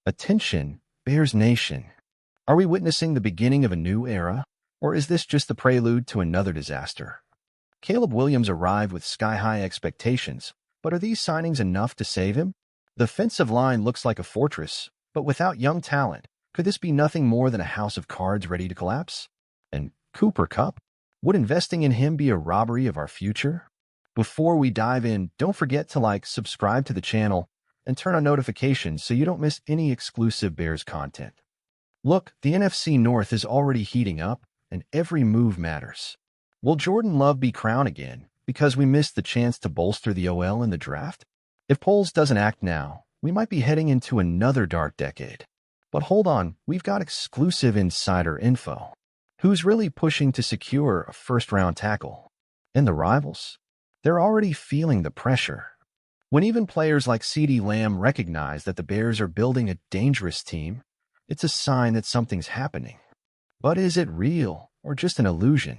Attention, Bears Nation. Are we witnessing the beginning of a new era, or is this just the prelude to another disaster? Caleb Williams arrived with sky-high expectations, but are these signings enough to save him? The offensive line looks like a fortress, but without young talent, could this be nothing more than a house of cards ready to collapse? And Cooper Kupp? Would investing in him be a robbery of our future? Before we dive in, don't forget to subscribe to the channel, and turn on notifications so you don't miss any exclusive Bears content. Look, the NFC North is already heating up, and every move matters. Will Jordan Love be crowned again because we missed the chance to bolster the OL in the draft? If Poles doesn't act now, we might be heading into another dark decade. But hold on, we've got exclusive insider info. Who's really pushing to secure a first-round tackle? And the rivals? They're already feeling the pressure. When even players like Ceedee recognize that the Bears are building a dangerous team, it's a sign that something's happening. But is it real or just an illusion?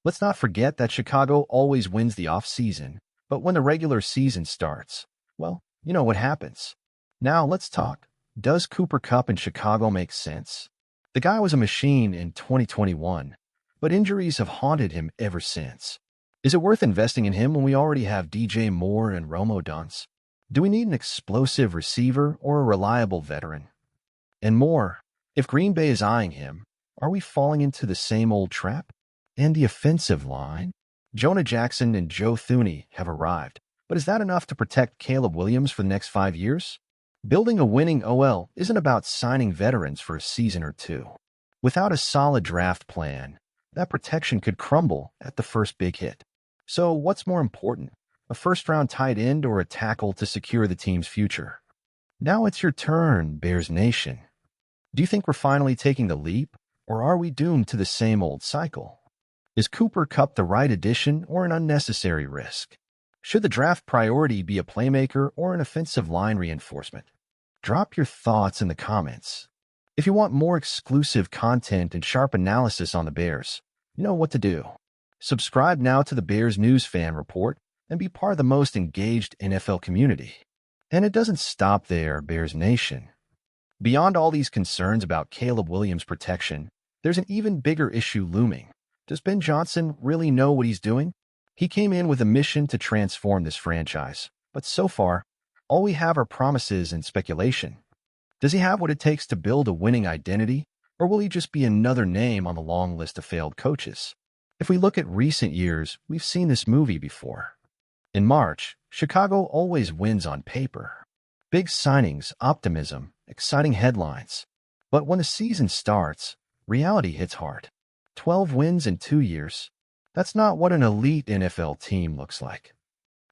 Let's not forget that Chicago always wins the offseason, but when the regular season starts, well, you know what happens. Now let's talk. Does Cooper Kupp in Chicago make sense? The guy was a machine in 2021, but injuries have haunted him ever since. Is it worth investing in him when we already have DJ Moore and Romo Dunce? Do we need an explosive receiver or a reliable veteran? And more, if Green Bay is eyeing him, are we falling into the same old trap? And the offensive line? Jonah Jackson and Joe Thuney have arrived, but is that enough to protect Caleb Williams for the next 5 years? Building a winning OL isn't about signing veterans for a season or two. Without a solid draft plan, that protection could crumble at the first big hit. So what's more important, a first-round tight end or a tackle to secure the team's future? Now it's your turn, Bears Nation. Do you think we're finally taking the leap, or are we doomed to the same old cycle? Is Cooper Kupp the right addition or an unnecessary risk? Should the draft priority be a playmaker or an offensive line reinforcement? Drop your thoughts in the comments. If you want more exclusive content and sharp analysis on the Bears, you know what to do. Subscribe now to the Bears News Fan Report and be part of the most engaged NFL community. And it doesn't stop there, Bears Nation. Beyond all these concerns about Caleb Williams' protection, there's an even bigger issue looming. Does Ben Johnson really know what he's doing? He came in with a mission to transform this franchise, but so far, all we have are promises and speculation. Does he have what it takes to build a winning identity, or will he just be another name on the long list of failed coaches? If we look at recent years, we've seen this movie before. In March, Chicago always wins on paper. Big signings, optimism, exciting headlines. But when the season starts, reality hits hard. 12 wins in 2 years. That's not what an elite NFL team looks like.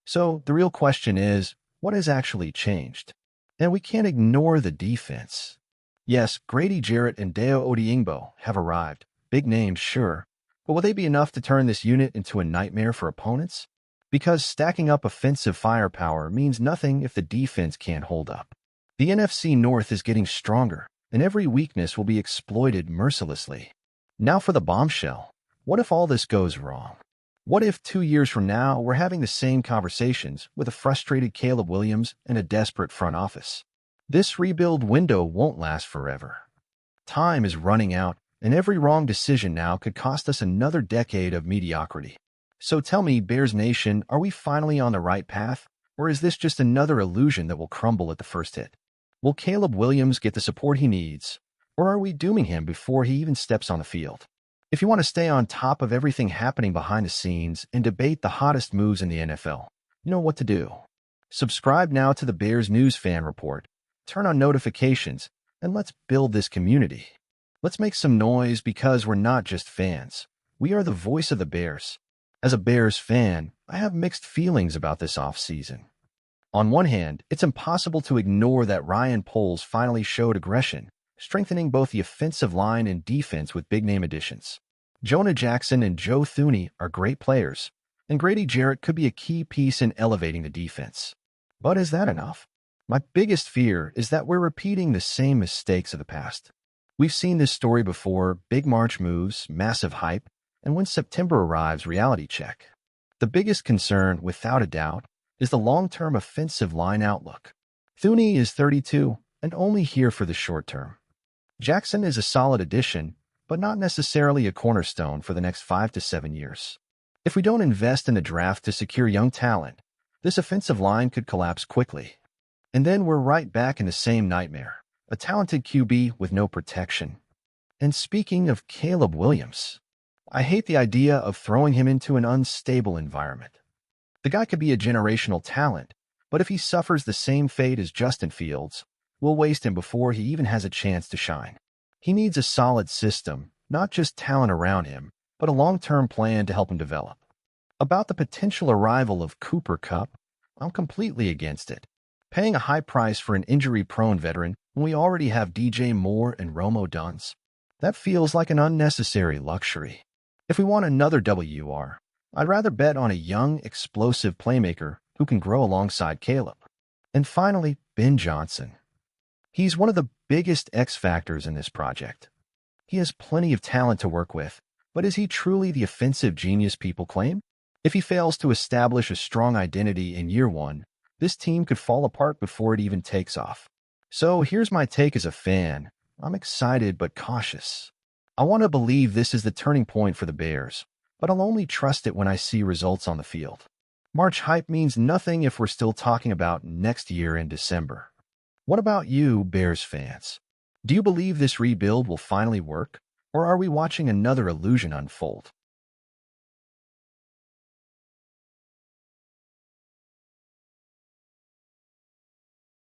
So the real question is, what has actually changed? And we can't ignore the defense. Yes, Grady Jarrett and Deo Odeyingbo have arrived. Big names, sure. But will they be enough to turn this unit into a nightmare for opponents? Because stacking up offensive firepower means nothing if the defense can't hold up. The NFC North is getting stronger, and every weakness will be exploited mercilessly. Now for the bombshell. What if all this goes wrong? What if 2 years from now we're having the same conversations with a frustrated Caleb Williams and a desperate front office? This rebuild window won't last forever. Time is running out, and every wrong decision now could cost us another decade of mediocrity. So tell me, Bears Nation, are we finally on the right path, or is this just another illusion that will crumble at the first hit? Will Caleb Williams get the support he needs, or are we dooming him before he even steps on the field? If you want to stay on top of everything happening behind the scenes and debate the hottest moves in the NFL, you know what to do. Subscribe now to the Bears News Fan Report, turn on notifications, and let's build this community. Let's make some noise because we're not just fans. We are the voice of the Bears. As a Bears fan, I have mixed feelings about this offseason. On one hand, it's impossible to ignore that Ryan Poles finally showed aggression, strengthening both the offensive line and defense with big-name additions. Jonah Jackson and Joe Thuney are great players, and Grady Jarrett could be a key piece in elevating the defense. But is that enough? My biggest fear is that we're repeating the same mistakes of the past. We've seen this story before: big March moves, massive hype, and when September arrives, reality check. The biggest concern, without a doubt, is the long-term offensive line outlook. Thuney is 32 and only here for the short term. Jackson is a solid addition, but not necessarily a cornerstone for the next 5 to 7 years. If we don't invest in the draft to secure young talent, this offensive line could collapse quickly. And then we're right back in the same nightmare: a talented QB with no protection. And speaking of Caleb Williams, I hate the idea of throwing him into an unstable environment. The guy could be a generational talent, but if he suffers the same fate as Justin Fields, we'll waste him before he even has a chance to shine. He needs a solid system, not just talent around him, but a long-term plan to help him develop. About the potential arrival of Cooper Kupp, I'm completely against it. Paying a high price for an injury-prone veteran when we already have DJ Moore and Rome Odunze, that feels like an unnecessary luxury. If we want another WR, I'd rather bet on a young, explosive playmaker who can grow alongside Caleb. And finally, Ben Johnson. He's one of the biggest X factors in this project. He has plenty of talent to work with, but is he truly the offensive genius people claim? If he fails to establish a strong identity in year one, this team could fall apart before it even takes off. So here's my take as a fan. I'm excited but cautious. I want to believe this is the turning point for the Bears, but I'll only trust it when I see results on the field. March hype means nothing if we're still talking about next year in December. What about you, Bears fans? Do you believe this rebuild will finally work, or are we watching another illusion unfold?